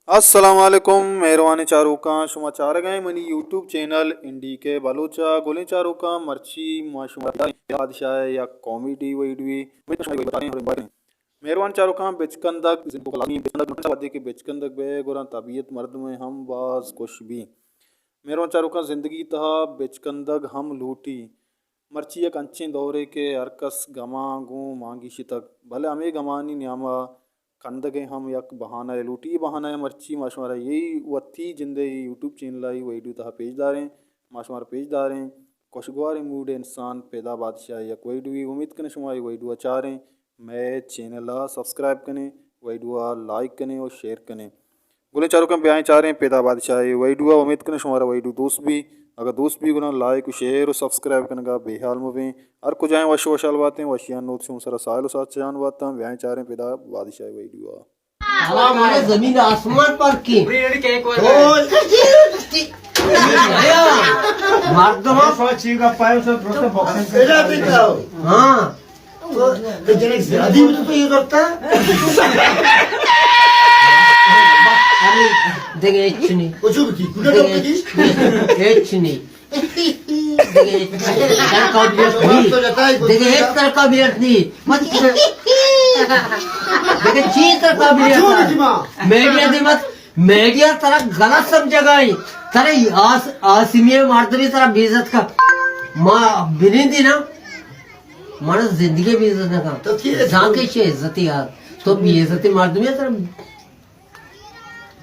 अस्सलाम वालेकुम मेहरबानी चारूका शुमा चार गए मनी यूट्यूब चैनल इंडी के बलोचा गोले चारूका मर्ची माशुमा बादशाह या कॉमेडी वीडियो मेहरबान चारूका बेचकंदक वादी के बेचकंदक बे गुरा तबीयत मर्द में हम बाज कुछ भी मेहरबान चारूका ज़िंदगी तहा बेचकंदक हम लूटी मर्ची एक अंचे दौरे के अरकस गमा गूँ मांगी शितक भले हमें गमानी न्यामा कंदगे हम यक बहाना लूटी बहाना है मर्ची माशमारा यही वत्ती जिंदे यूट्यूब चैनल आई वही तहा पेजदार हैं माशमार पेजदार हैं खुशगवार मूड इंसान पैदा बादशाह यक वही उम्मीद करें शुमारी वही दुआ चाह रहे मैं चैनल सब्सक्राइब करें वही दुआ लाइक करें और शेयर करें बोले चारों कम ब्याह चाह रहे हैं पैदा बादशाह वही दुआ उम्मीद करें शुमारा वही दोस्त भी अगर दोस्त भी गुना लाइक शेयर और सब्सक्राइब करने का बेहाल में और कुछ आए वश वशाल बातें वशियान नोट से सरा साल साथ जान बात ब्याह चाह रहे हैं पैदा बादशाह वही दुआ हमारे जमीन आसमान पर की हाँ देखे कुछ नहीं मीडिया तरह गलत समझेगा तरह आसिमिया मारदरी तरह बेइज्जत का माँ बिनिंदी ना माना जिंदगी बेइज्जत ना का तो जाके शे इज्जती यार तो बेइज्जती मारदरी तरह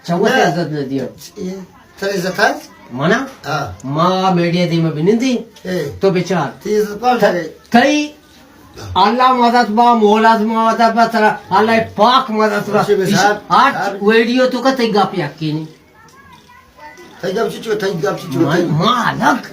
चौबीस इज्जत न दियो तेरी इज्जत है माना माँ मीडिया दी में बिनिंदी तो बेचार थई अल्लाह मदद बा मौलाद मदद बा तरा अल्लाह पाक मदद बा आज वीडियो तो का तई गाप याकी नहीं थई गाप चिचो माँ अलग